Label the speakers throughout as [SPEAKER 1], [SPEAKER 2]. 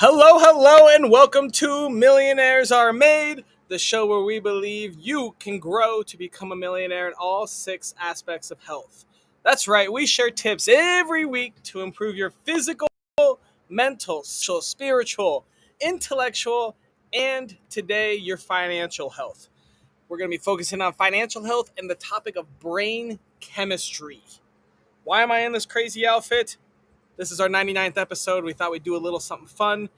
[SPEAKER 1] Hello, and welcome to Millionaires Are Made, the show where we believe you can grow to become a millionaire in all 6 aspects of health. That's right, we share tips every week to improve your physical, mental, social, spiritual, intellectual, and today your financial health. We're going to be focusing on financial health and the topic of brain chemistry. Why am I in this crazy outfit? This is our 99th episode. We thought we'd do a little something fun.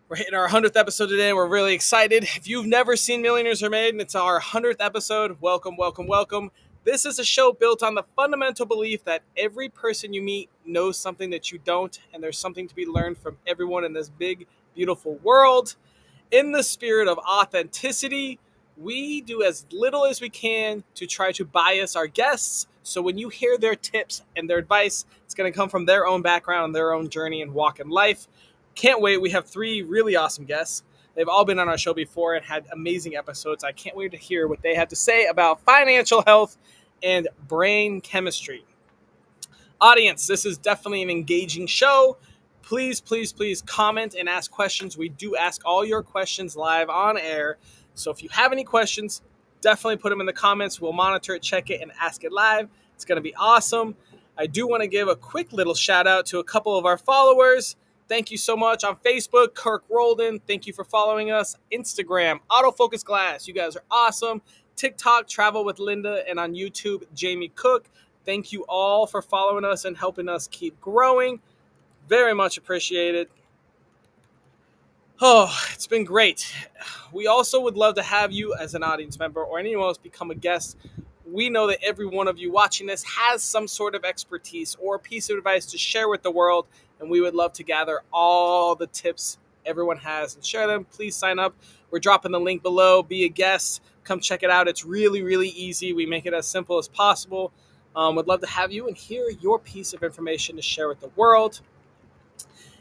[SPEAKER 1] We're hitting our 100th episode today. We're really excited. If you've never seen Millionaires Are Made and it's our 100th episode, welcome. This is a show built on the fundamental belief that every person you meet knows something that you don't, and there's something to be learned from everyone in this big, beautiful world. In the spirit of authenticity, we do as little as we can to try to bias our guests. So when you hear their tips and their advice, it's going to come from their own background, their own journey and walk in life. Can't wait. We have 3 really awesome guests. They've all been on our show before and had amazing episodes. I can't wait to hear what they have to say about financial health and brain chemistry. Audience, this is definitely an engaging show. Please comment and ask questions. We do ask all your questions live on air. So if you have any questions, definitely put them in the comments. We'll monitor it, check it, and ask it live. It's going to be awesome. I do want to give a quick little shout out to a couple of our followers. Thank you so much. On Facebook, Kirk Rolden. Thank you for following us. Instagram, Autofocus Glass. You guys are awesome. TikTok, Travel with Linda. And on YouTube, Jamie Cook. Thank you all for following us and helping us keep growing. Very much appreciated. Oh, it's been great. We also would love to have you as an audience member or anyone else become a guest. We know that every one of you watching this has some sort of expertise or a piece of advice to share with the world, and we would love to gather all the tips everyone has and share them. Please sign up. We're dropping the link below. Be a guest. Come check it out. It's really easy. We make it as simple as possible. Would love to have you and hear your piece of information to share with the world.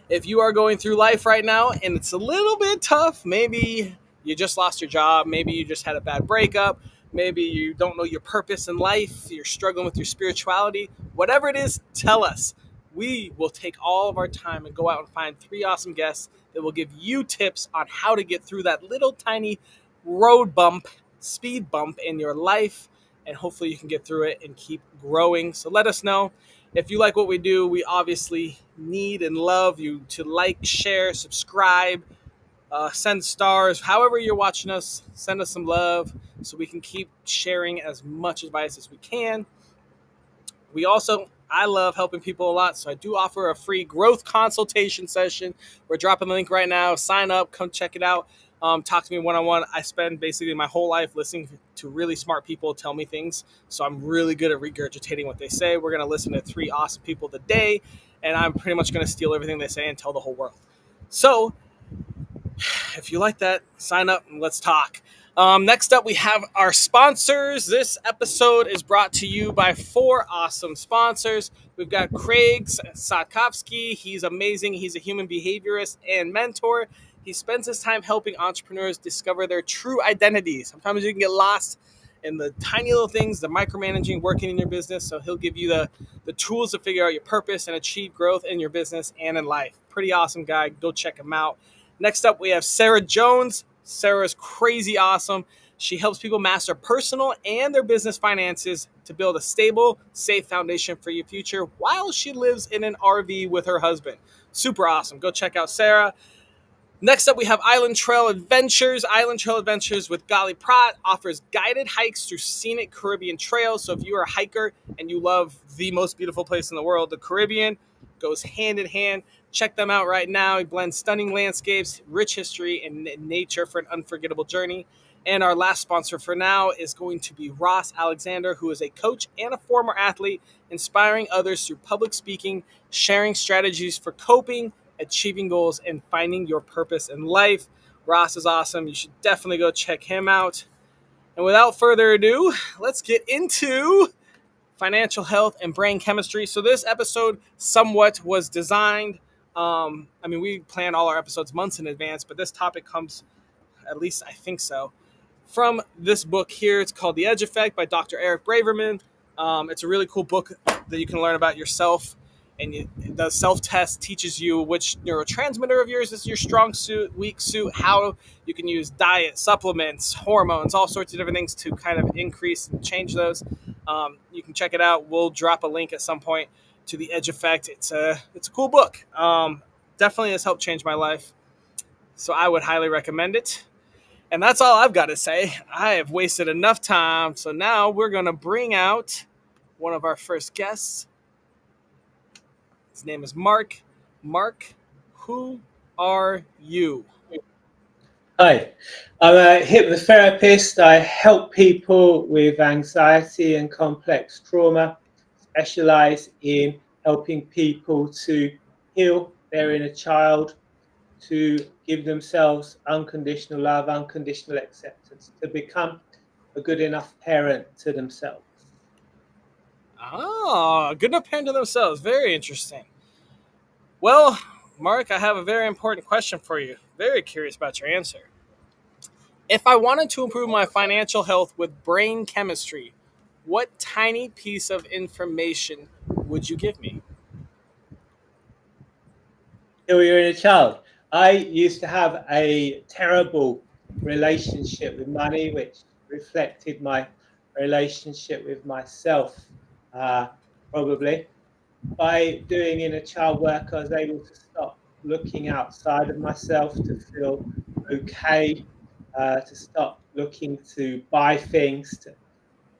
[SPEAKER 1] If you are going through life right now and it's a little bit tough, maybe you just lost your job, maybe you just had a bad breakup, maybe you don't know your purpose in life, you're struggling with your spirituality, whatever it is, tell us. We will take all of our time and go out and find 3 awesome guests that will give you tips on how to get through that little tiny road bump, speed bump in your life, and hopefully you can get through it and keep growing. So let us know. If you like what we do, we obviously need and love you to like, share, subscribe, send stars. However you're watching us, send us some love so we can keep sharing as much advice as we can. I love helping people a lot, so I do offer a free growth consultation session. We're dropping the link right now. Sign up, come check it out. Talk to me one-on-one. I spend basically my whole life listening to really smart people tell me things, so I'm really good at regurgitating what they say. We're going to listen to 3 awesome people today, and I'm pretty much going to steal everything they say and tell the whole world. So if you like that, sign up and let's talk. Next up, we have our sponsors. This episode is brought to you by 4 awesome sponsors. We've got Craig Satkovsky. He's amazing. He's a human behaviorist and mentor. He spends his time helping entrepreneurs discover their true identity. Sometimes you can get lost in the tiny little things, the micromanaging, working in your business. So he'll give you the tools to figure out your purpose and achieve growth in your business and in life. Pretty awesome guy. Go check him out. Next up, we have Sarah Jones. Sarah's crazy awesome. She helps people master personal and their business finances to build a stable, safe foundation for your future while she lives in an RV with her husband. Super awesome. Go check out Sarah. Next up, we have Island Trail Adventures. Island Trail Adventures with Golly Pratt offers guided hikes through scenic Caribbean trails. So if you are a hiker and you love the most beautiful place in the world, the Caribbean goes hand in hand. Check them out right now. He blends stunning landscapes, rich history, and nature for an unforgettable journey. And our last sponsor for now is going to be Ross Alexander, who is a coach and a former athlete, inspiring others through public speaking, sharing strategies for coping, achieving goals, and finding your purpose in life. Ross is awesome. You should definitely go check him out. And without further ado, let's get into financial health and brain chemistry. So this episode somewhat was designed. We plan all our episodes months in advance, but this topic comes, at least I think so, from this book here. It's called The Edge Effect by Dr. Eric Braverman. It's a really cool book that you can learn about yourself the self test teaches you which neurotransmitter of yours is your strong suit, weak suit, how you can use diet, supplements, hormones, all sorts of different things to kind of increase and change those. You can check it out. We'll drop a link at some point to the Edge Effect. It's a cool book. Definitely has helped change my life. So I would highly recommend it. And that's all I've got to say. I have wasted enough time. So now we're going to bring out one of our first guests. His name is Mark. Mark, who are you?
[SPEAKER 2] Hi, I'm a hypnotherapist. I help people with anxiety and complex trauma, specialize in helping people to heal their inner child, to give themselves unconditional love, unconditional acceptance, to become a good enough parent to themselves.
[SPEAKER 1] Ah, good enough parent to themselves. Very interesting. Well, Mark, I have a very important question for you. Very curious about your answer. If I wanted to improve my financial health with brain chemistry, what tiny piece of information would you give me?
[SPEAKER 2] Heal your inner child. I used to have a terrible relationship with money, which reflected my relationship with myself, uh, probably. By doing inner child work, I was able to stop looking outside of myself to feel okay, to stop looking to buy things to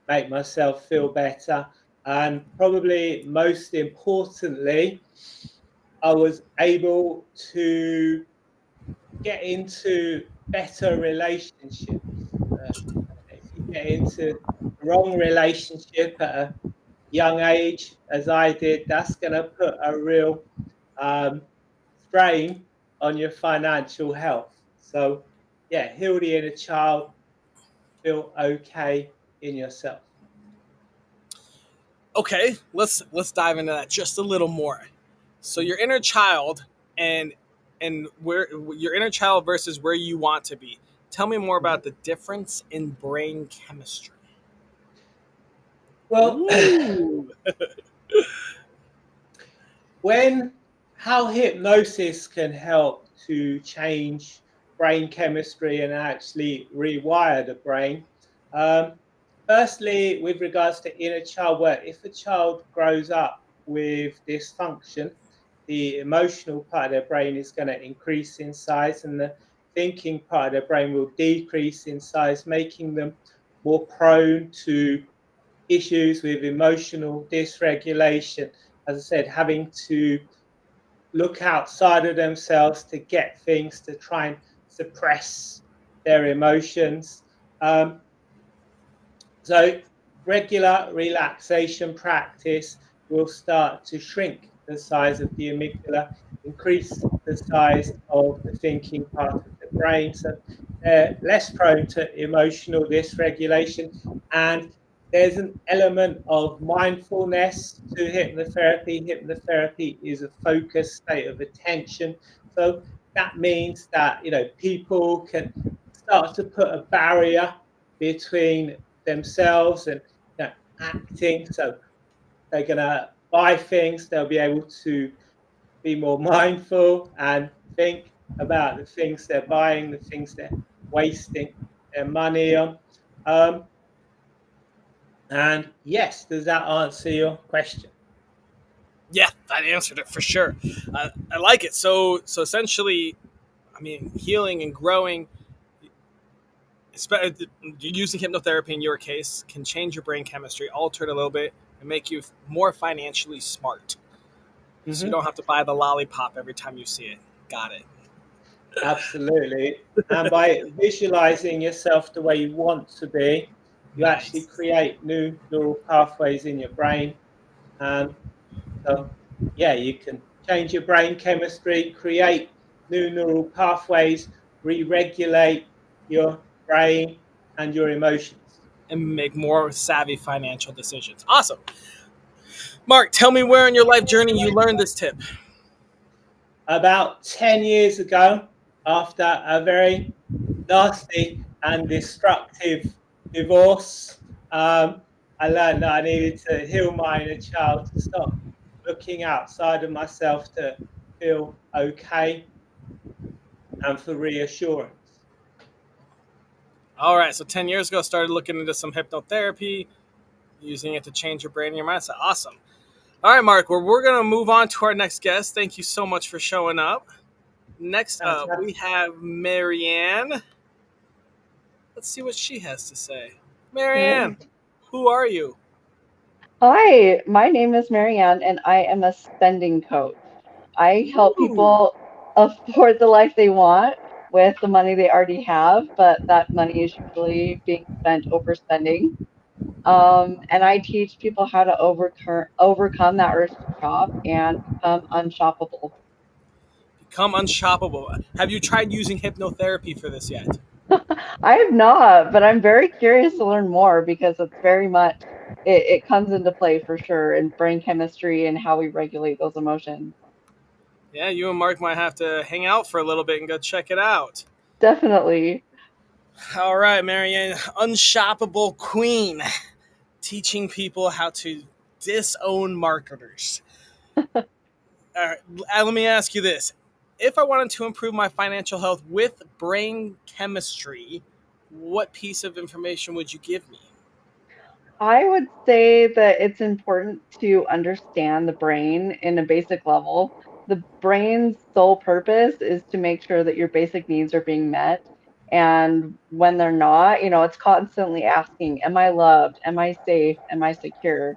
[SPEAKER 2] make myself feel better. And probably most importantly, I was able to get into better relationships. If you get into the wrong relationship at a young age, as I did, that's going to put a real um, strain on your financial health. So, yeah, heal the inner child, feel okay in yourself.
[SPEAKER 1] Okay, let's dive into that just a little more. So your inner child and where your inner child versus where you want to be. Tell me more
[SPEAKER 2] Mhm.
[SPEAKER 1] about the difference in brain chemistry.
[SPEAKER 2] Well,
[SPEAKER 1] Ooh.
[SPEAKER 2] when how hypnosis can help to change brain chemistry and actually rewire the brain. Um, Firstly, with regards to inner child work, if a child grows up with dysfunction, the emotional part of their brain is going to increase in size and the thinking part of their brain will decrease in size, making them more prone to issues with emotional dysregulation. As I said, having to look outside of themselves to get things to try and suppress their emotions. Um, so, regular relaxation practice will start to shrink the size of the amygdala, increase the size of the thinking part of the brain. So, they're less prone to emotional dysregulation. And there's an element of mindfulness to hypnotherapy. Hypnotherapy is a focused state of attention. So, that means that people can start to put a barrier between themselves and acting. So they're going to buy things, they'll be able to be more mindful and think about the things they're buying, the things they're wasting their money on. Um, and yes, does that answer your question?
[SPEAKER 1] Yeah, that answered it for sure. I like it. So essentially, I mean, healing and growing, using hypnotherapy in your case, can change your brain chemistry, alter it a little bit, and make you more financially smart. So you
[SPEAKER 2] Hmm.
[SPEAKER 1] don't have to buy the lollipop every time you see it. Got it.
[SPEAKER 2] Absolutely. And by visualizing yourself the way you want to be, you actually
[SPEAKER 1] Nice.
[SPEAKER 2] create new neural pathways in your brain. And so, yeah, you can change your brain chemistry, create new neural pathways, re regulate your brain and your emotions.
[SPEAKER 1] And make more savvy financial decisions. Awesome. Mark, tell me where in your life journey you learned this tip.
[SPEAKER 2] About 10 years ago, after a very nasty and destructive divorce, I learned that I needed to heal my inner child to stop looking outside of myself to feel okay and for reassurance.
[SPEAKER 1] All right, so 10 years ago, started looking into some hypnotherapy, using it to change your brain and your mindset. Awesome. All right, Mark, well, we're going to move on to our next guest. Thank you so much for showing up. Next up, we
[SPEAKER 2] Fantastic.
[SPEAKER 1] have Marianne. Let's see what she has to say. Marianne,
[SPEAKER 3] Hey.
[SPEAKER 1] who are you?
[SPEAKER 3] Hi, my name is Marianne, and I am a spending coach. I help
[SPEAKER 1] Ooh,
[SPEAKER 3] people afford the life they want with the money they already have, but that money is usually being spent overspending. And I teach people how to overcome that urge to shop and become unshoppable.
[SPEAKER 1] become unshoppable. Have you tried using hypnotherapy for this yet?
[SPEAKER 3] I have not, but I'm very curious to learn more because it's very much it comes into play for sure in brain chemistry and how we regulate those emotions.
[SPEAKER 1] Yeah, you and Mark might have to hang out for a little bit and go check it out.
[SPEAKER 3] Definitely.
[SPEAKER 1] All right, Marianne, unshoppable queen, teaching people how to disown marketers. All right, let me ask you this. If I wanted to improve my financial health with brain chemistry, what piece of information would you give me?
[SPEAKER 3] I would say that it's important to understand the brain in a basic level. The brain's sole purpose is to make sure that your basic needs are being met. And when they're not, it's constantly asking, am I loved? Am I safe? Am I secure?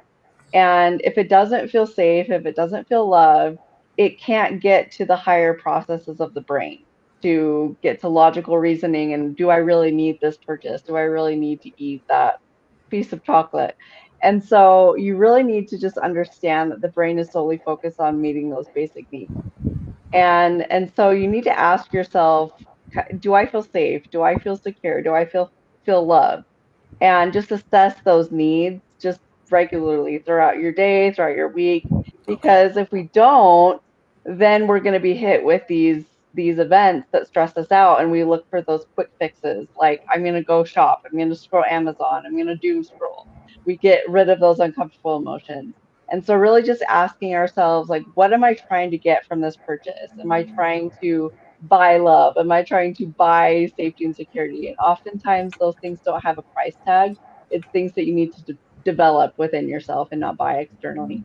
[SPEAKER 3] And if it doesn't feel safe, if it doesn't feel loved, it can't get to the higher processes of the brain to get to logical reasoning and do I really need this purchase? Do I really need to eat that piece of chocolate? And so you really need to just understand that the brain is solely focused on meeting those basic needs. And so you need to ask yourself, do I feel safe? Do I feel secure? Do I feel loved? And just assess those needs just regularly throughout your day, throughout your week.
[SPEAKER 1] Okay.
[SPEAKER 3] Because if we don't, then we're going to be hit with these events that stress us out, and we look for those quick fixes like I'm going to go shop, I'm going to scroll Amazon, I'm going to doom scroll. We get rid of those uncomfortable emotions. And so really just asking ourselves, like, what am I trying to get from this purchase? Am I trying to buy love? Am I trying to buy safety and security? And oftentimes those things don't have a price tag. It's things that you need to develop within yourself and not buy externally.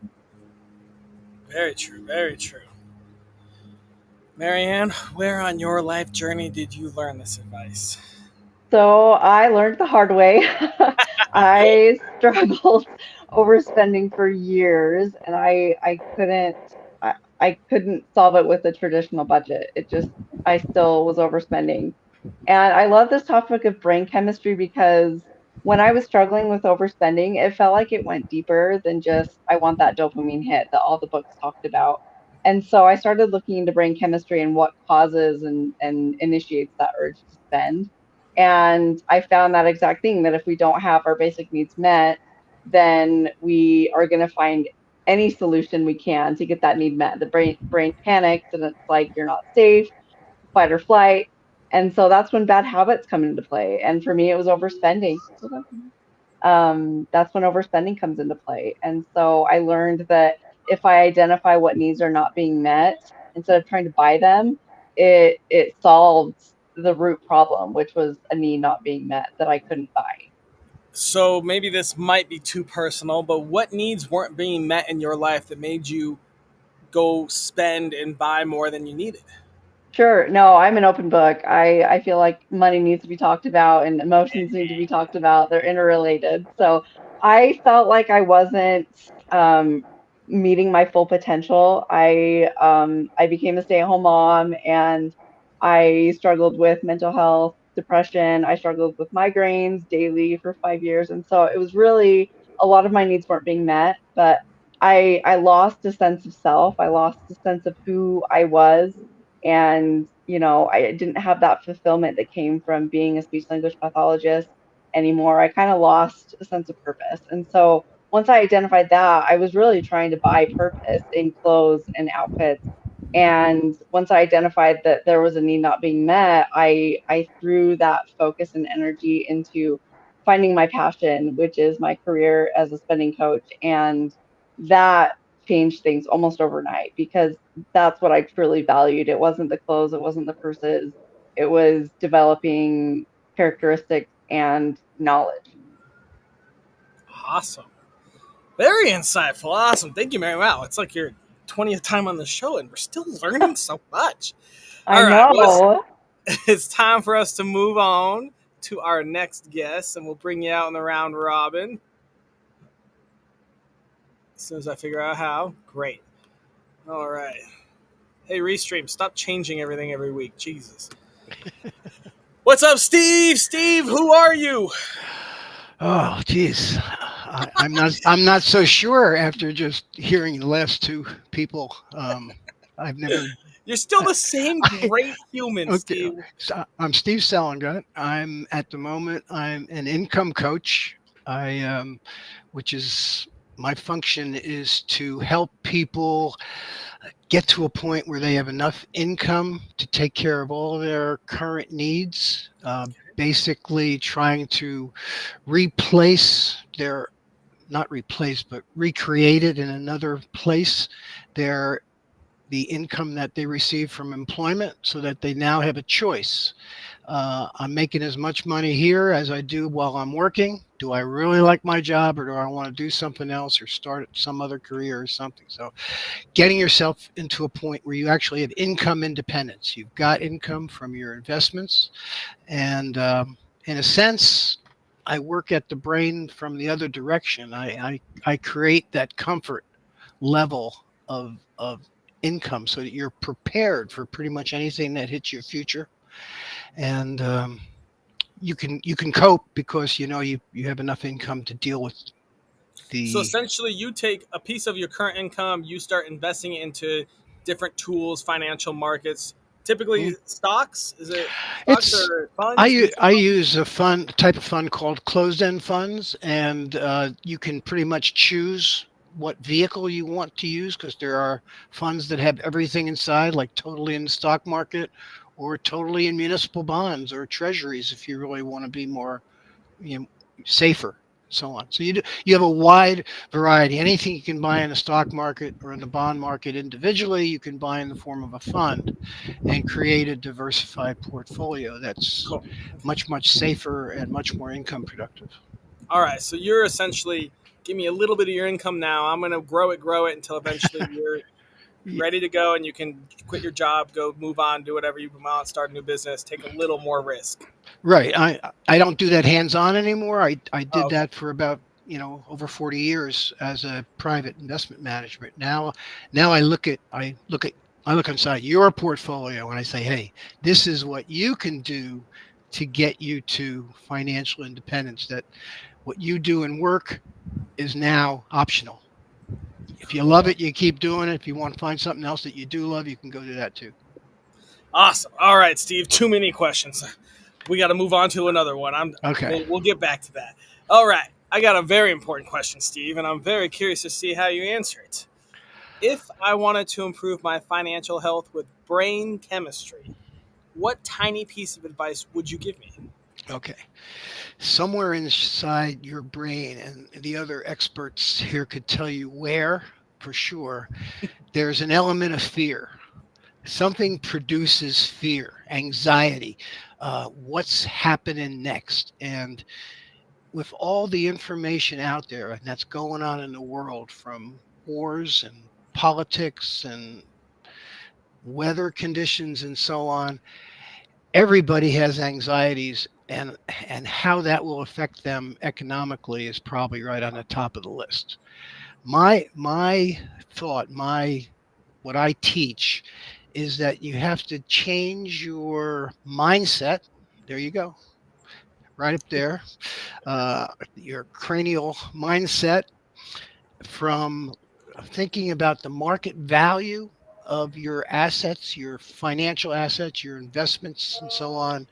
[SPEAKER 1] Very true. Very true. Marianne, where on your life journey did you learn this advice?
[SPEAKER 3] So I learned the hard way. I struggled overspending for years, and I couldn't solve it with a traditional budget. I still was overspending. And I love this topic of brain chemistry because when I was struggling with overspending, it felt like it went deeper than just I want that dopamine hit that all the books talked about. And so I started looking into brain chemistry and what causes and initiates that urge to spend. And I found that exact thing that if we don't have our basic needs met, then we are going to find any solution we can to get that need met. The brain panics and it's like you're not safe, fight or flight. And so that's when bad habits come into play. And for me, it was overspending. That's when overspending comes into play. And so I learned that if I identify what needs are not being met, instead of trying to buy them, it solved the root problem, which was a need not being met that I couldn't buy.
[SPEAKER 1] So maybe this might be too personal, but what needs weren't being met in your life that made you go spend and buy more than you needed?
[SPEAKER 3] Sure. No, I'm an open book. I feel like money needs to be talked about and emotions need to be talked about. They're interrelated. So I felt like I wasn't um, meeting my full potential. I became a stay-at-home mom and I struggled with mental health, depression. I struggled with migraines daily for 5 years, and so it was really a lot of my needs weren't being met. But I lost a sense of self. I lost a sense of who I was, and I didn't have that fulfillment that came from being a speech language pathologist anymore. I kind of lost a sense of purpose. And so once I identified that, I was really trying to buy purpose in clothes and outfits. And once I identified that there was a need not being met, I threw that focus and energy into finding my passion, which is my career as a spending coach. And that changed things almost overnight because that's what I truly valued. It wasn't the clothes, it wasn't the purses, it was developing characteristics and knowledge.
[SPEAKER 1] Awesome. Very insightful. Awesome. Thank you, Mary. Wow, it's like your 20th time on the show, and we're still learning so much.
[SPEAKER 3] I
[SPEAKER 1] All right. Well,
[SPEAKER 3] know.
[SPEAKER 1] it's time for us to move on to our next guest, and we'll bring you out in the round robin as soon as I figure out how. Great. All right. Hey, Restream, stop changing everything every week. Jesus. What's up, Steve? Steve, who are you?
[SPEAKER 4] Oh, geez. I'm not so sure after just hearing the last two people. I've never.
[SPEAKER 1] You're still the same
[SPEAKER 4] I,
[SPEAKER 1] great human,
[SPEAKER 4] okay.
[SPEAKER 1] Steve.
[SPEAKER 4] So I'm Steve Salengut. I'm at the moment. I'm an income coach. Which is my function is to help people get to a point where they have enough income to take care of all their current needs. Basically, trying to replace their not replace, but recreate it in another place, their the income that they receive from employment so that they now have a choice. I'm making as much money here as I do while I'm working. Do I really like my job or do I want to do something else or start some other career or something? So getting yourself into a point where you actually have income independence. You've got income from your investments. And in a sense, I work at the brain from the other direction. I create that comfort level of income so that you're prepared for pretty much anything that hits your future. And you can cope because you have enough income to deal with
[SPEAKER 1] So
[SPEAKER 4] the.
[SPEAKER 1] essentially, you take a piece of your current income, you start investing it into different tools, financial markets, typically stocks. Is it stocks
[SPEAKER 4] It's
[SPEAKER 1] or funds, mutual
[SPEAKER 4] I
[SPEAKER 1] funds?
[SPEAKER 4] use a fund type of fund called closed-end funds, and you can pretty much choose what vehicle you want to use because there are funds that have everything inside, like totally in the stock market, or totally in municipal bonds or treasuries if you really want to be more, you know, safer, so on. So you have a wide variety. Anything you can buy in the stock market or in the bond market individually, you can buy in the form of a fund and create a diversified portfolio that's
[SPEAKER 1] Cool.
[SPEAKER 4] much safer and much more income productive.
[SPEAKER 1] All right. So you're essentially give me a little bit of your income now. I'm going to grow it until eventually you're
[SPEAKER 4] Y-
[SPEAKER 1] ready to go and you can quit your job, go move on, do whatever you want, start a new business, take a little more risk.
[SPEAKER 4] Right. I don't do that hands on anymore. I
[SPEAKER 1] Oh,
[SPEAKER 4] did
[SPEAKER 1] okay.
[SPEAKER 4] that for about over 40 years as a private investment management. Now I look inside your portfolio and I say, hey, this is what you can do to get you to financial independence. That what you do in work is now optional. If you love
[SPEAKER 1] Cool.
[SPEAKER 4] it, you keep doing it. If you want to find something else that you do love, you can go do that too.
[SPEAKER 1] Awesome. All right, Steve. Too many questions. We got to move on to another one.
[SPEAKER 4] Okay.
[SPEAKER 1] We'll get back to that. All right. I got a very important question, Steve, and I'm very curious to see how you answer it. If I wanted to improve my financial health with brain chemistry, what tiny piece of advice would you give me?
[SPEAKER 4] Okay. Somewhere inside your brain, and the other experts here could tell you where for sure, there's an element of fear. Something produces fear, anxiety, what's happening next. And with all the information out there and that's going on in the world from wars and politics and weather conditions and so on, everybody has anxieties, and how that will affect them economically is probably right on the top of the list. My thought, my what I teach is that you have to change your mindset. There you go, right up there. Your cranial mindset from thinking about the market value of your assets, your financial assets, your investments, and so on,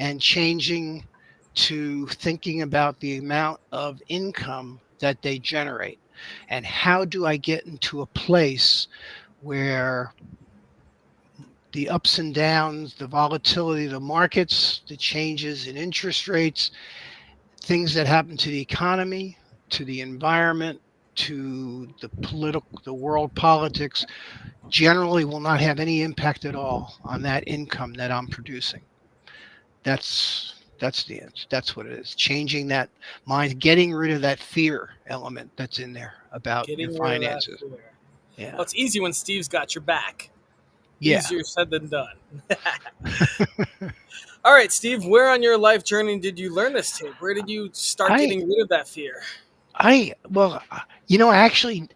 [SPEAKER 4] and changing to thinking about the amount of income that they generate. And how do I get into a place where the ups and downs, the volatility of the markets, the changes in interest rates, things that happen to the economy, to the environment, to the world politics generally will not have any impact at all on that income that I'm producing. That's the answer. That's what it is. Changing that mind, getting rid of that fear element that's in there about your
[SPEAKER 1] Getting rid of that
[SPEAKER 4] finances.
[SPEAKER 1] fear.
[SPEAKER 4] Yeah.
[SPEAKER 1] Well, it's easy when Steve's got your back.
[SPEAKER 4] Yeah.
[SPEAKER 1] Easier said than done. All right, Steve, where on your life journey did you learn this tip? Where did you start
[SPEAKER 4] I
[SPEAKER 1] getting rid of that fear?
[SPEAKER 4] well, I actually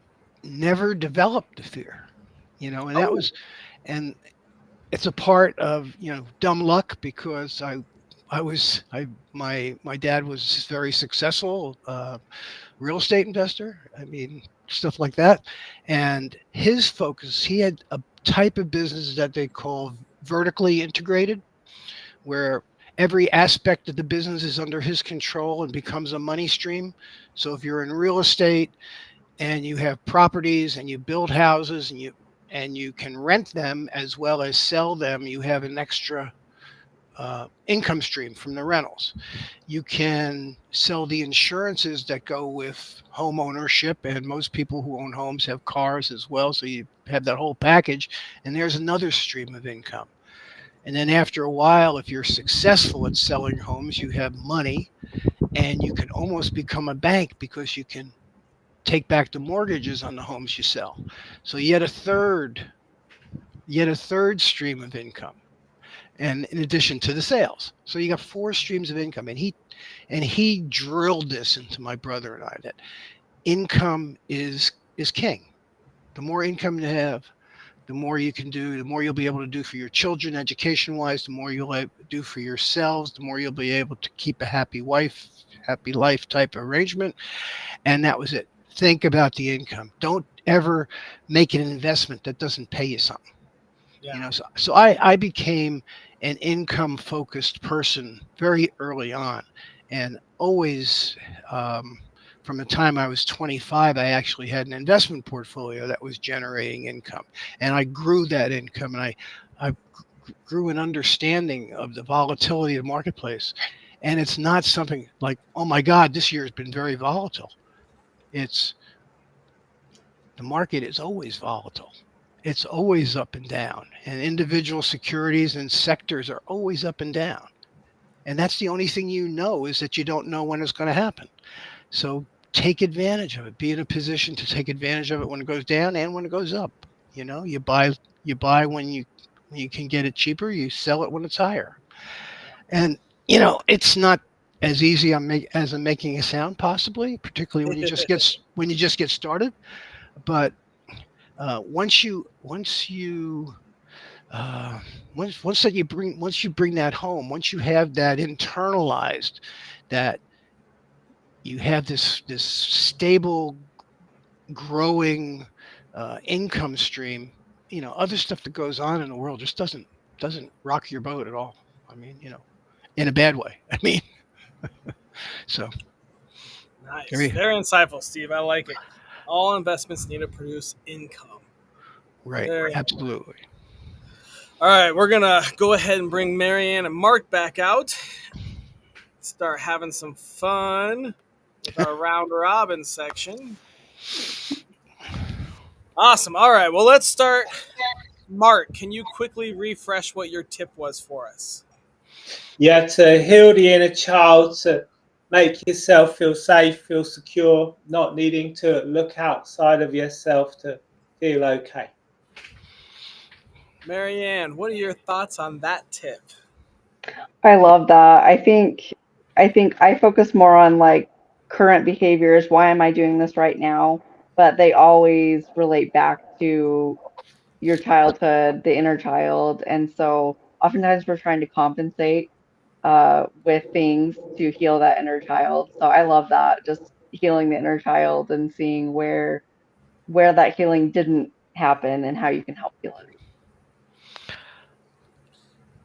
[SPEAKER 4] never developed the fear, and that
[SPEAKER 1] Oh,
[SPEAKER 4] was, and it's a part of, dumb luck because my dad was very successful, real estate investor. I mean, stuff like that. And his focus, he had a type of business that they call vertically integrated, where every aspect of the business is under his control and becomes a money stream. So if you're in real estate and you have properties and you build houses and you can rent them as well as sell them, you have an extra income stream from the rentals. You can sell the insurances that go with home ownership, and most people who own homes have cars as well. So you have that whole package, and there's another stream of income. And then after a while, if you're successful at selling homes, you have money and you can almost become a bank because you can take back the mortgages on the homes you sell. So yet a third stream of income, and in addition to the sales. So you got four streams of income. And he drilled this into my brother and I, that income is king. The more income you have, the more you can do, the more you'll be able to do for your children education wise, the more you'll do for yourselves, the more you'll be able to keep a happy wife, happy life type arrangement. And that was it. Think about the income. Don't ever make an investment that doesn't pay you something.
[SPEAKER 1] yeah.
[SPEAKER 4] So I became an income focused person very early on, and always, from the time I was 25, I actually had an investment portfolio that was generating income, and I grew that income, and I grew an understanding of the volatility of the marketplace. And it's not something like, oh my God, this year has been very volatile. It's The market is always volatile. It's always up and down, and individual securities and sectors are always up and down. And that's the only thing is that you don't know when it's going to happen. So take advantage of it. Be in a position to take advantage of it when it goes down and when it goes up. You buy when you can get it cheaper. You sell it when it's higher. And it's not as easy as I'm making it sound, possibly, particularly when you just get started. But uh, once you bring that home, once you have that internalized, that you have this stable, growing income stream, other stuff that goes on in the world just doesn't rock your boat at all. I mean, in a bad way. I mean, so there
[SPEAKER 1] Nice.
[SPEAKER 4] you
[SPEAKER 1] Very insightful, Steve. I like it. All investments need to produce income.
[SPEAKER 4] right,
[SPEAKER 1] Very important.
[SPEAKER 4] absolutely.
[SPEAKER 1] All right, we're going to go ahead and bring Marianne and Mark back out. Start having some fun with our round robin section. Awesome. All right, well, let's start. Mark, can you quickly refresh what your tip was for us?
[SPEAKER 2] Yeah, to heal the inner child, to make yourself feel safe, feel secure, not needing to look outside of yourself to feel okay.
[SPEAKER 1] Marianne, what are your thoughts on that tip?
[SPEAKER 3] I love that. I think I focus more on like current behaviors. Why am I doing this right now? But they always relate back to your childhood, the inner child. And so oftentimes we're trying to compensate with things to heal that inner child. So I love that, just healing the inner child and seeing where that healing didn't happen and how you can help heal it.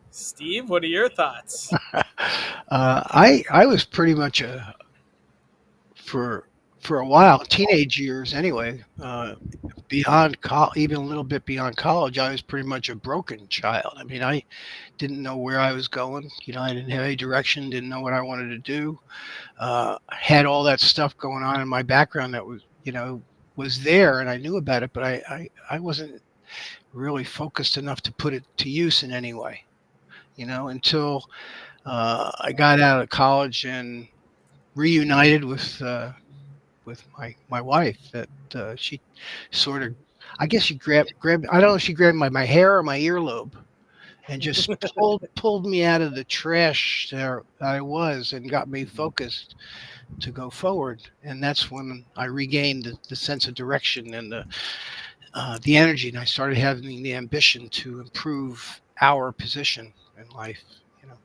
[SPEAKER 1] Steve, what are your thoughts?
[SPEAKER 4] I was pretty much for for a while, teenage years anyway, even a little bit beyond college, I was pretty much a broken child. I mean, I didn't know where I was going. I didn't have any direction, didn't know what I wanted to do. Had all that stuff going on in my background that was, was there and I knew about it, but I wasn't really focused enough to put it to use in any way, until I got out of college and reunited with my wife. That she sort of, I guess she grabbed. I don't know if she grabbed my hair or my earlobe and just pulled me out of the trash there I was and got me focused to go forward. And that's when I regained the sense of direction and the energy, and I started having the ambition to improve our position in life. You know,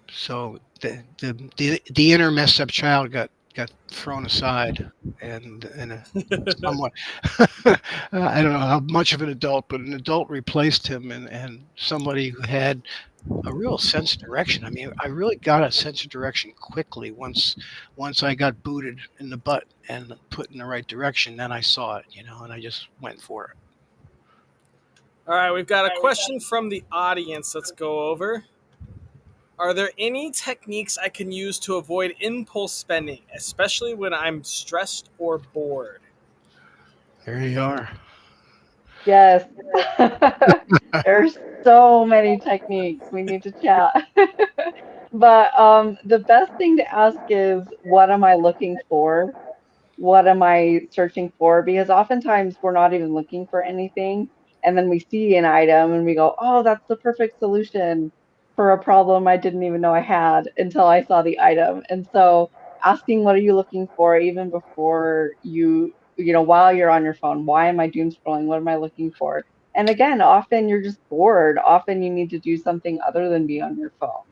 [SPEAKER 4] so the inner messed up child got thrown aside, and a somewhat I don't know how much of an adult, but an adult replaced him, and somebody who had a real sense of direction. I mean, I really got a sense of direction quickly once I got booted in the butt and put in the right direction. Then I saw it, and I just went for it.
[SPEAKER 1] All right, we've got a question from the audience. Let's go over. Are there any techniques I can use to avoid impulse spending, especially when I'm stressed or bored?
[SPEAKER 4] There you are.
[SPEAKER 3] Yes. There's so many techniques. We need to chat. But the best thing to ask is, what am I looking for? What am I searching for? Because oftentimes we're not even looking for anything. And then we see an item and we go, oh, that's the perfect solution for a problem I didn't even know I had until I saw the item. And so asking, what are you looking for, even before while you're on your phone, why am I doom scrolling? What am I looking for? And again, often you're just bored. Often you need to do something other than be on your phone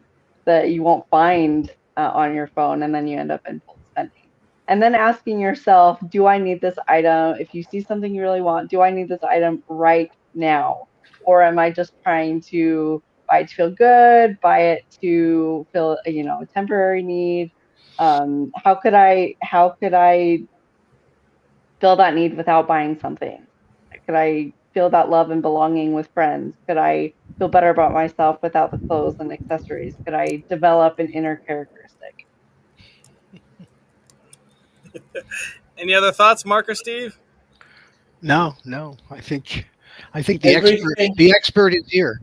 [SPEAKER 3] that you won't find on your phone. And then you end up impulse spending. And then asking yourself, do I need this item? If you see something you really want, do I need this item right now? Or am I just trying to buy it to feel good, buy it to fill, a temporary need? How could I fill that need without buying something? Could I feel that love and belonging with friends? Could I feel better about myself without the clothes and accessories? Could I develop an inner characteristic?
[SPEAKER 1] Any other thoughts, Mark or Steve?
[SPEAKER 4] No, no. I think
[SPEAKER 2] Everything,
[SPEAKER 4] the expert is here.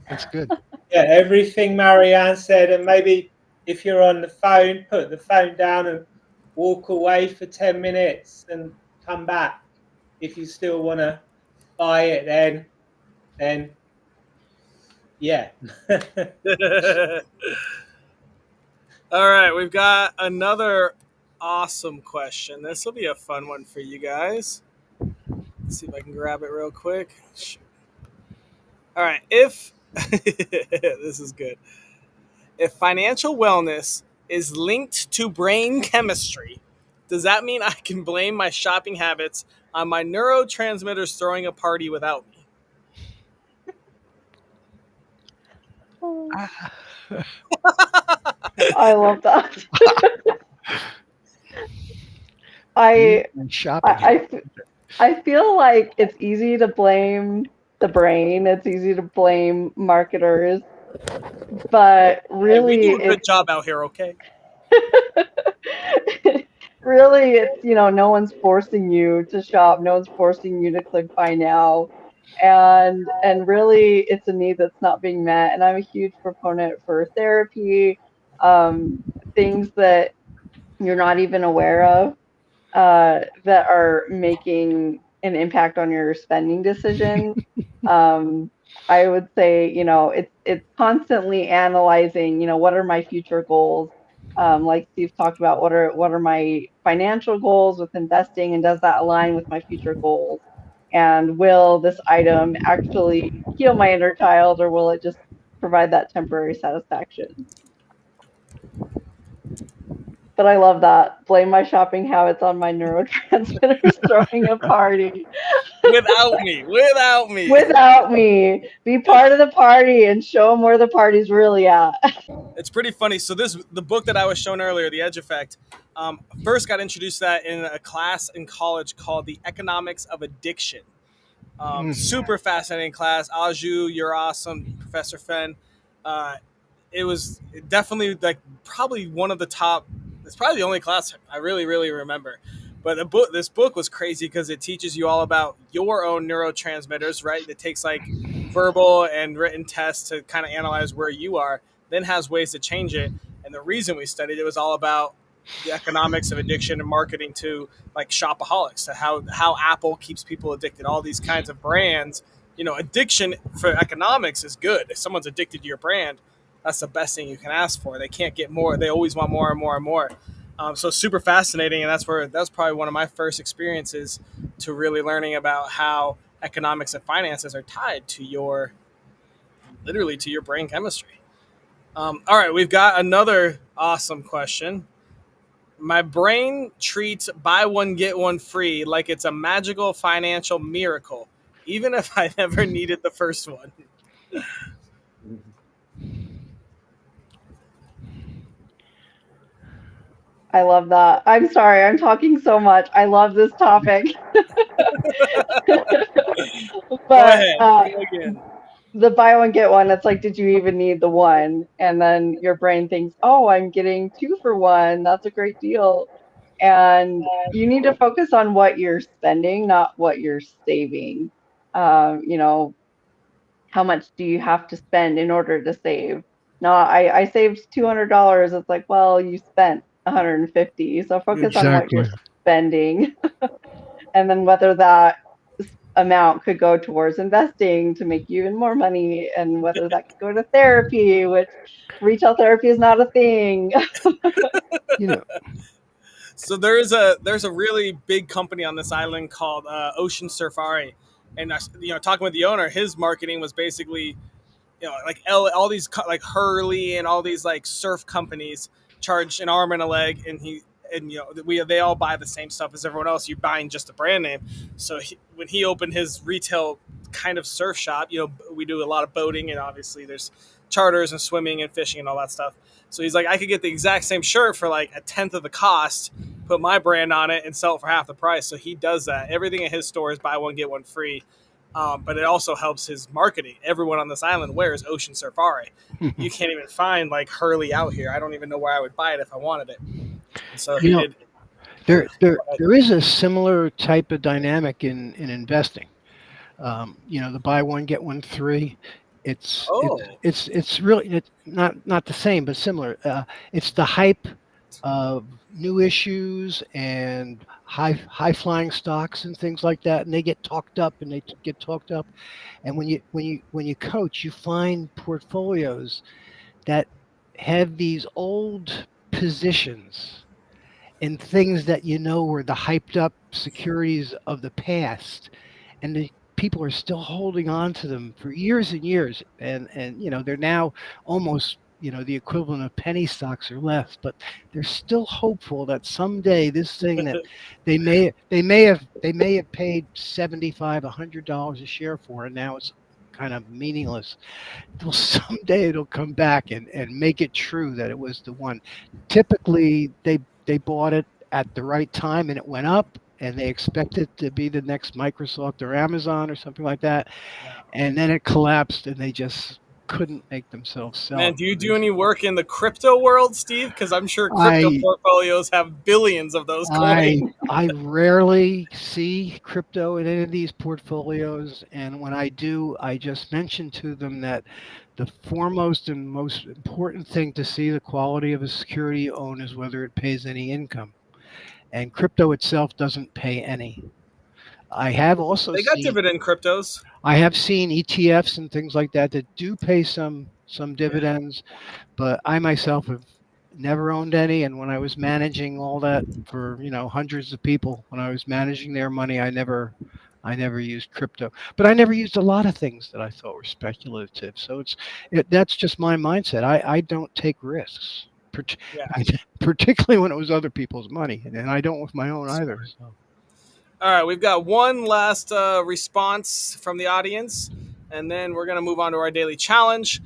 [SPEAKER 4] That's good.
[SPEAKER 2] yeah, everything Marianne said, and maybe if you're on the phone, put the phone down and walk away for 10 minutes and come back. If you still want to buy it, then yeah.
[SPEAKER 1] All right, we've got another awesome question. This will be a fun one for you guys. Let's see if I can grab it real quick. All right, if this is good. If financial wellness is linked to brain chemistry, does that mean I can blame my shopping habits on my neurotransmitters throwing a party without me?
[SPEAKER 4] Ah,
[SPEAKER 3] I love that. I,
[SPEAKER 4] shopping.
[SPEAKER 3] I, I feel like it's easy to blame the brain. It's easy to blame marketers, but
[SPEAKER 1] Hey, we do
[SPEAKER 3] really,
[SPEAKER 1] a good job out here, okay?
[SPEAKER 3] really, it's no one's forcing you to shop. No one's forcing you to click buy now, and really, it's a need that's not being met. And I'm a huge proponent for therapy, um, things that you're not even aware of that are making an impact on your spending decisions. Um, I would say, it's constantly analyzing, what are my future goals? Like Steve talked about, what are my financial goals with investing, and does that align with my future goals? And will this item actually heal my inner child, or will it just provide that temporary satisfaction? But I love that. Blame my shopping habits on my neurotransmitters throwing a party
[SPEAKER 1] Without me, without me.
[SPEAKER 3] without me. Be part of the party and show them where the party's really at.
[SPEAKER 1] It's pretty funny. So the book that I was shown earlier, The Edge Effect, first got introduced to that in a class in college called The Economics of Addiction. Super fascinating class. Aju, you're awesome, Professor Fenn. Uh, it was definitely like probably one of the top It's probably the only class I really remember. But this book was crazy because it teaches you all about your own neurotransmitters, right? It takes like verbal and written tests to kind of analyze where you are, then has ways to change it. And the reason we studied it was all about the economics of addiction and marketing to like shopaholics, to how Apple keeps people addicted, all these kinds of brands. Addiction for economics is good. If someone's addicted to your brand, that's the best thing you can ask for. They can't get more. They always want more and more and more. So super fascinating, and that's probably one of my first experiences to really learning about how economics and finances are tied to your literally to your brain chemistry. All right, we've got another awesome question. My brain treats buy one get one free like it's a magical financial miracle, even if I never needed the first one.
[SPEAKER 3] I love that. I'm sorry, I'm talking so much. I love this topic.
[SPEAKER 1] Go
[SPEAKER 3] But
[SPEAKER 1] ahead, go again.
[SPEAKER 3] the buy one get one, it's like, did you even need the one? And then your brain thinks, oh, I'm getting two for one. That's a great deal. And you need to focus on what you're spending, not what you're saving. You know, how much do you have to spend in order to save? No, I saved $200. It's like, well, you spent 150. So focus on what you're
[SPEAKER 4] Exactly.
[SPEAKER 3] spending, and then whether that amount could go towards investing to make you even more money, and whether that could go to therapy, which retail therapy is not a thing.
[SPEAKER 4] You know,
[SPEAKER 1] So there's a really big company on this island called Ocean Safari, and talking with the owner, his marketing was basically like all these like Hurley and all these like surf companies charge an arm and a leg, and they all buy the same stuff as everyone else. You're buying just a brand name. So when he opened his retail kind of surf shop, we do a lot of boating, and obviously there's charters and swimming and fishing and all that stuff. So he's like, I could get the exact same shirt for like a tenth of the cost, put my brand on it, and sell it for half the price. So he does that. Everything in his store is buy one get one free. But it also helps his marketing. Everyone on this island wears Ocean Safari. You can't even find like Hurley out here. I don't even know where I would buy it if I wanted it. And so
[SPEAKER 4] you
[SPEAKER 1] he
[SPEAKER 4] know,
[SPEAKER 1] did.
[SPEAKER 4] there is a similar type of dynamic in investing. The buy one get one free.
[SPEAKER 1] Oh,
[SPEAKER 4] It's really it's not the same, but similar. It's the hype of new issues and high flying stocks and things like that, and they get talked up and they get talked up. And when you coach, you find portfolios that have these old positions in things that were the hyped up securities of the past, and the people are still holding on to them for years and years, and they're now almost the equivalent of penny stocks or less, but they're still hopeful that someday this thing that they may have paid 75 $100 a share for, and now it's kind of meaningless. Well, someday it'll come back and make it true that it was the one. Typically, they bought it at the right time and it went up, and they expect it to be the next Microsoft or Amazon or something like that,
[SPEAKER 1] yeah.
[SPEAKER 4] and then it collapsed, and they just couldn't make themselves sell
[SPEAKER 1] Man,
[SPEAKER 4] it.
[SPEAKER 1] do you do any work in the crypto world, Steve? Because I'm sure crypto
[SPEAKER 4] I
[SPEAKER 1] portfolios have billions of those coins.
[SPEAKER 4] I rarely see crypto in any of these portfolios, and when I do, I just mention to them that the foremost and most important thing to see the quality of a security you own is whether it pays any income. And crypto itself doesn't pay any. I have also
[SPEAKER 1] They got
[SPEAKER 4] seen
[SPEAKER 1] dividend cryptos.
[SPEAKER 4] I have seen ETFs and things like that that do pay some
[SPEAKER 1] Yeah.
[SPEAKER 4] dividends, but I myself have never owned any. And when I was managing all that for hundreds of people, when I was managing their money, I never used crypto, but I never used a lot of things that I thought were speculative. So that's just my mindset. I don't take risks,
[SPEAKER 1] Yeah.
[SPEAKER 4] particularly when it was other people's money, and I don't with my own either.
[SPEAKER 1] Smart.
[SPEAKER 4] So.
[SPEAKER 1] All right, we've got one last response from the audience, and then we're going to move on to our daily challenge.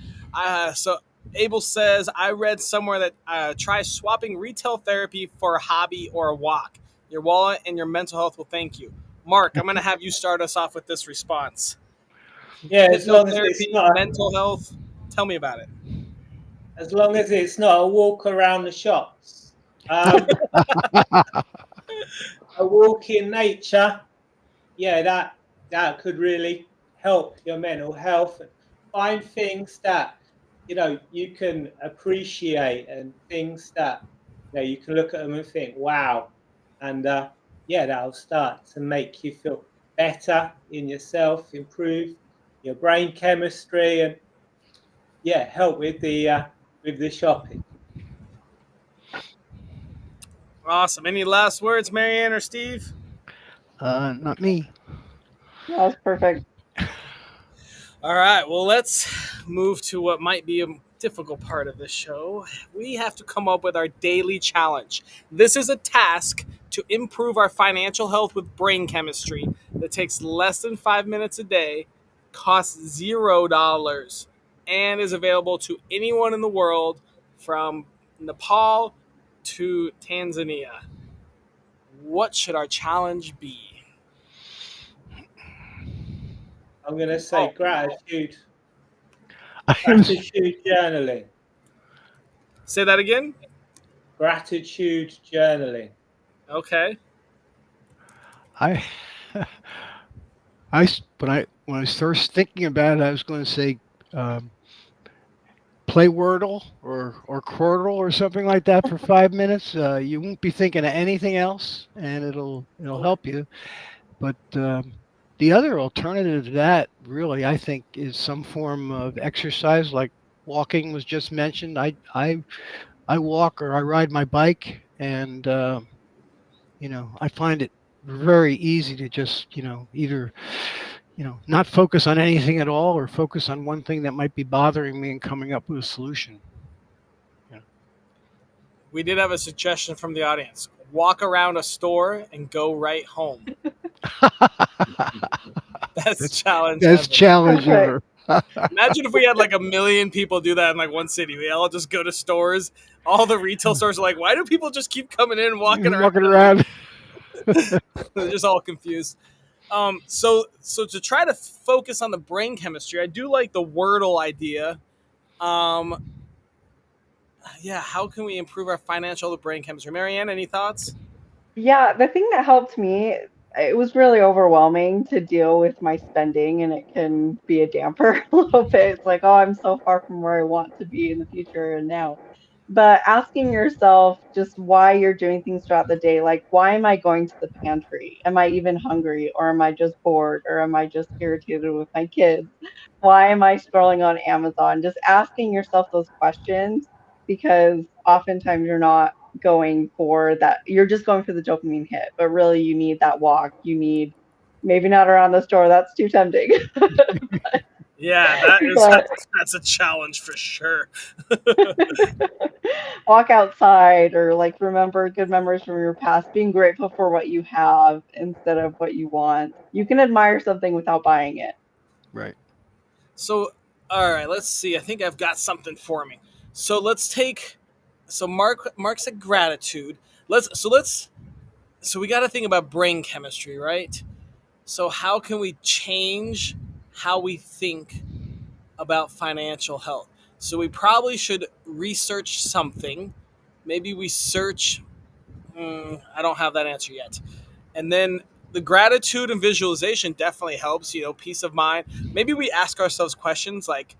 [SPEAKER 1] So Abel says, I read somewhere that try swapping retail therapy for a hobby or a walk. Your wallet and your mental health will thank you. Mark, I'm going to have you start us off with this response.
[SPEAKER 2] Yeah,
[SPEAKER 1] Retail therapy, mental health. Tell me about it.
[SPEAKER 2] as long as it's not a walk around the shops. Um, a walk in nature, yeah, that could really help your mental health. Find things that you can appreciate, and things that you can look at them and think, wow, and yeah, that'll start to make you feel better in yourself, improve your brain chemistry, and yeah, help with the shopping.
[SPEAKER 1] Awesome. Any last words, Marianne or Steve?
[SPEAKER 4] Not me.
[SPEAKER 3] That was perfect.
[SPEAKER 1] All right, well, let's move to what might be a difficult part of this show. We have to come up with our daily challenge. This is a task to improve our financial health with brain chemistry that takes less than 5 minutes a day, costs $0, and is available to anyone in the world from Nepal to Tanzania. What should our challenge be?
[SPEAKER 2] I'm going to say
[SPEAKER 1] Oh,
[SPEAKER 4] I was,
[SPEAKER 2] gratitude journaling,
[SPEAKER 1] say that again?
[SPEAKER 2] gratitude journaling.
[SPEAKER 1] Okay.
[SPEAKER 4] I, when I was first thinking about it, I was going to say, um, play Wordle or Quordle or something like that for 5 minutes. You won't be thinking of anything else, and it'll help you. But the other alternative to that, really, I think, is some form of exercise, like walking was just mentioned. I walk or I ride my bike, and I find it very easy to just either not focus on anything at all or focus on one thing that might be bothering me and coming up with a solution. Yeah.
[SPEAKER 1] We did have a suggestion from the audience. Walk around a store and go right home. Best
[SPEAKER 4] that's
[SPEAKER 1] challenge
[SPEAKER 4] that's
[SPEAKER 1] ever.
[SPEAKER 4] challenge
[SPEAKER 3] Perfect.
[SPEAKER 4] ever.
[SPEAKER 1] Imagine if we had like a million people do that in like one city. We all just go to stores. All the retail stores are like, why do people just keep coming in and walking around?
[SPEAKER 4] Walking around.
[SPEAKER 1] They're just all confused. So to try to focus on the brain chemistry, I do like the Wordle idea. Um, yeah, how can we improve our financial brain chemistry? Marianne, any thoughts?
[SPEAKER 3] Yeah, the thing that helped me, it was really overwhelming to deal with my spending, and it can be a damper a little bit. It's like, oh, I'm so far from where I want to be in the future and now. But asking yourself just why you're doing things throughout the day, like, why am I going to the pantry? Am I even hungry, or am I just bored, or am I just irritated with my kids? Why am I scrolling on Amazon? Just asking yourself those questions, because oftentimes you're not going for that, you're just going for the dopamine hit, but really you need that walk. You need, maybe not around the store, that's too tempting.
[SPEAKER 1] Yeah, that is
[SPEAKER 3] But
[SPEAKER 1] that's a challenge for sure.
[SPEAKER 3] walk outside, or like remember good memories from your past, being grateful for what you have instead of what you want. You can admire something without buying it.
[SPEAKER 4] Right.
[SPEAKER 1] So, all right, let's see. I think I've got something for me. So let's take. So Mark said gratitude. So we got to think about brain chemistry, right? So how can we change how we think about financial health? So we probably should research something. Maybe we search. I don't have that answer yet. And then the gratitude and visualization definitely helps. Peace of mind. Maybe we ask ourselves questions like,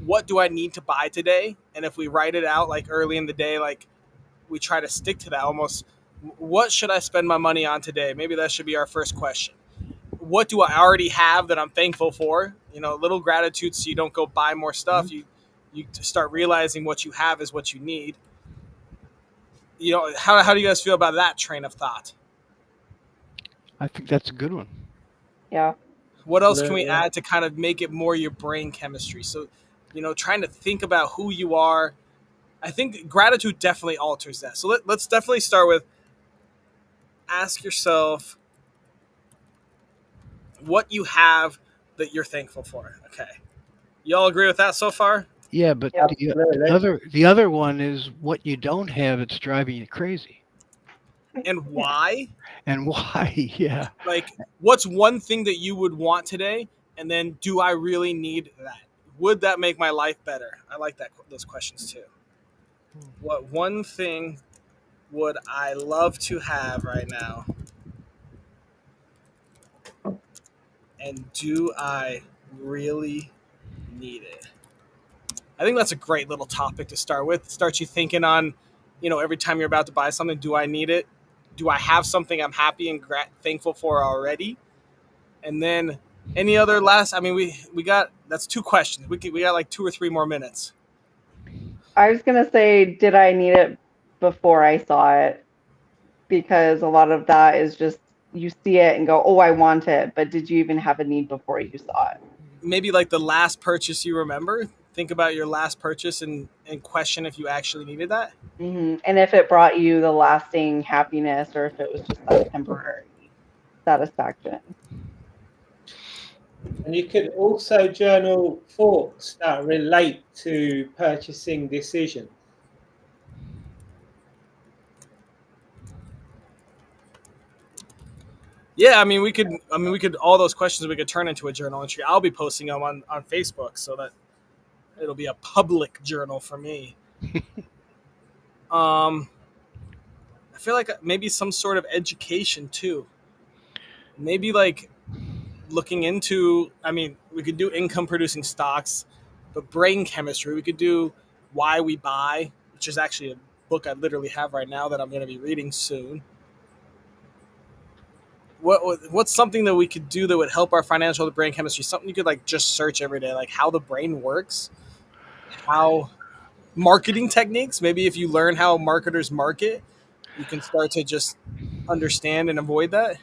[SPEAKER 1] "What do I need to buy today?" And if we write it out like early in the day, like we try to stick to that almost. What should I spend my money on today? Maybe that should be our first question. What do I already have that I'm thankful for? Little gratitude, so you don't go buy more stuff.
[SPEAKER 4] Mhm.
[SPEAKER 1] You start realizing what you have is what you need. How do you guys feel about that train of thought?
[SPEAKER 4] I think that's a good one.
[SPEAKER 3] Yeah.
[SPEAKER 1] What else can we
[SPEAKER 2] Absolutely.
[SPEAKER 1] add to kind of make it more your brain chemistry? So, trying to think about who you are. I think gratitude definitely alters that. So let's definitely start with ask yourself what you have that you're thankful for. Okay. Y'all agree with that so far?
[SPEAKER 4] Yeah, but
[SPEAKER 3] Yep.
[SPEAKER 2] Absolutely.
[SPEAKER 4] the other one is what you don't have that's driving you crazy.
[SPEAKER 1] And why?
[SPEAKER 4] And why? Yeah.
[SPEAKER 1] Like, what's one thing that you would want today? And then, do I really need that? Would that make my life better? I like those questions too. What one thing would I love to have right now? And do I really need it? I think that's a great little topic to start with. Start you thinking on, every time you're about to buy something, do I need it? Do I have something I'm happy and thankful for already? And then any other last? I mean, we got that's two questions. We got like 2 or 3 more minutes.
[SPEAKER 3] I was gonna say, did I need it before I saw it? Because a lot of that is just you see it and go, "Oh, I want it," but did you even have a need before you saw it?
[SPEAKER 1] Maybe like the last purchase you remember. Think about your last purchase and question if you actually needed that.
[SPEAKER 3] And if it brought you the lasting happiness or if it was just that temporary satisfaction.
[SPEAKER 2] And you could also journal thoughts that relate to purchasing decisions.
[SPEAKER 1] Yeah, I mean, we could. I mean, we could. All those questions we could turn into a journal entry. I'll be posting them on Facebook so that it'll be a public journal for me. Um, I feel like maybe some sort of education too. Maybe like looking into. I mean, we could do income producing stocks, but brain chemistry. We could do why we buy, which is actually a book I literally have right now that I'm going to be reading soon. What's something that we could do that would help our financial brain chemistry? Something you could like just search every day, like how the brain works, how marketing techniques. Maybe if you learn how marketers market, you can start to just understand and avoid that.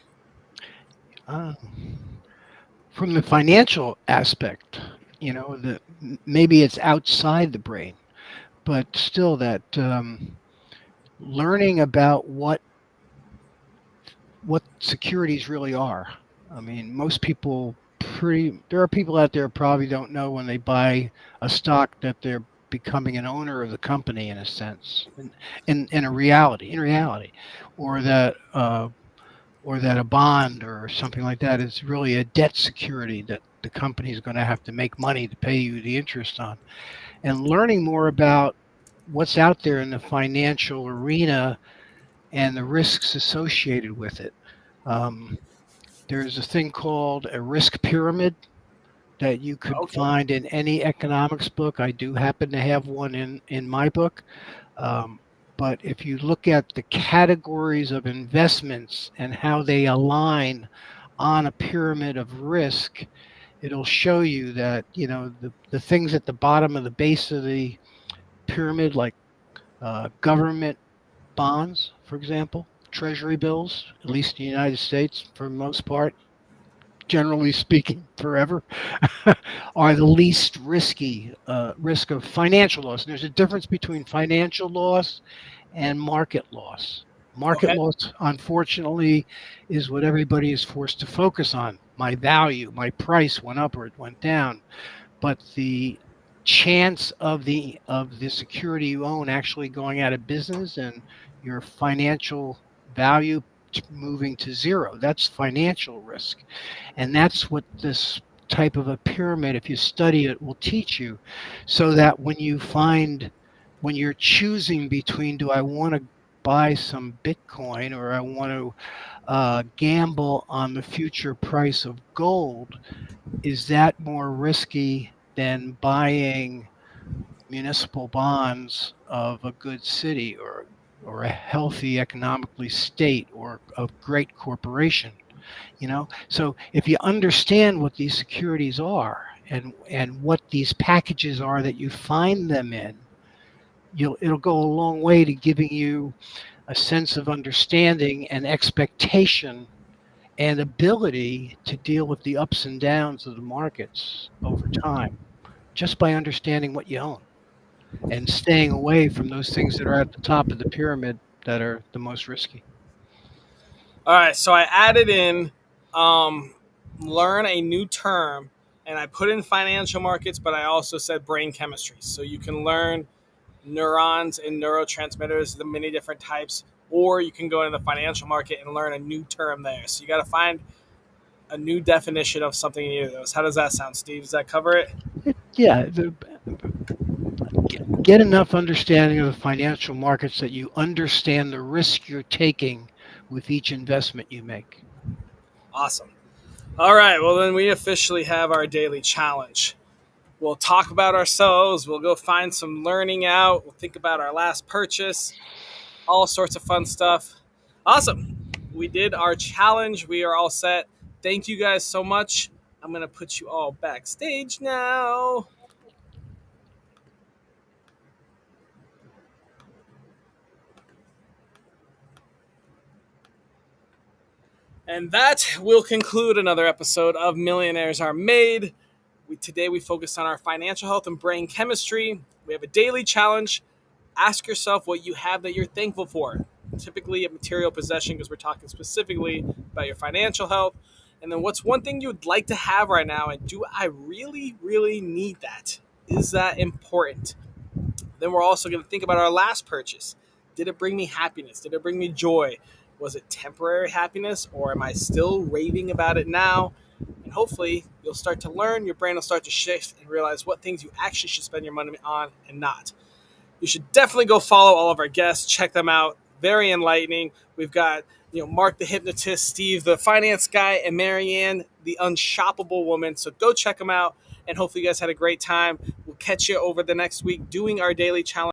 [SPEAKER 4] Uh, from the financial aspect, maybe it's outside the brain, but still that learning about what securities really are. I mean, most people there are people out there probably don't know when they buy a stock that they're becoming an owner of the company in a sense, in reality, or that a bond or something like that is really a debt security that the company is going to have to make money to pay you the interest on. And learning more about what's out there in the financial arena and the risks associated with it. Um, there's a thing called a risk pyramid that you could
[SPEAKER 1] Okay.
[SPEAKER 4] find in any economics book. I do happen to have one in my book. Um, but if you look at the categories of investments and how they align on a pyramid of risk, it'll show you that, the things at the bottom of the base of the pyramid, like government bonds, for example, treasury bills, at least in the United States for the most part, generally speaking, forever, are the least risky risk of financial loss. And there's a difference between financial loss and market loss. Market
[SPEAKER 1] Okay.
[SPEAKER 4] loss, unfortunately, is what everybody is forced to focus on. My value, my price went up or it went down, but the chance of the security you own actually going out of business and your financial value moving to zero, that's financial risk. And that's what this type of a pyramid, if you study it, will teach you. So that when you're choosing between, do I want to buy some Bitcoin or I want to gamble on the future price of gold, is that more risky than buying municipal bonds of a good city or a healthy economically state or a great corporation? So if you understand what these securities are and what these packages are that you find them in, it'll go a long way to giving you a sense of understanding and expectation and ability to deal with the ups and downs of the markets over time, just by understanding what you own and staying away from those things that are at the top of the pyramid that are the most risky.
[SPEAKER 1] All right. So I added in um, learn a new term, and I put in financial markets, but I also said brain chemistry. So you can learn neurons and neurotransmitters, the many different types, or you can go into the financial market and learn a new term there. So you got to find a new definition of something in either of those. How does that sound, Steve? Does that cover it?
[SPEAKER 4] Yeah, Get enough understanding of the financial markets that you understand the risk you're taking with each investment you make.
[SPEAKER 1] Awesome. All right. Well, then we officially have our daily challenge. We'll talk about ourselves. We'll go find some learning out. We'll think about our last purchase, all sorts of fun stuff. Awesome. We did our challenge. We are all set. Thank you guys so much. I'm going to put you all backstage now. And that will conclude another episode of Millionaires Are Made. Today we focused on our financial health and brain chemistry. We have a daily challenge. Ask yourself what you have that you're thankful for. Typically a material possession, because we're talking specifically about your financial health. And then what's one thing you would like to have right now, and do I really, really need that? Is that important? Then we're also going to think about our last purchase. Did it bring me happiness? Did it bring me joy? Was it temporary happiness, or am I still raving about it now? And hopefully you'll start to learn, your brain will start to shift and realize what things you actually should spend your money on and not. You should definitely go follow all of our guests, check them out. Very enlightening. We've got Mark the hypnotist, Steve the finance guy, and Marianne the unshoppable woman. So go check them out, and hopefully you guys had a great time. We'll catch you over the next week doing our daily challenge.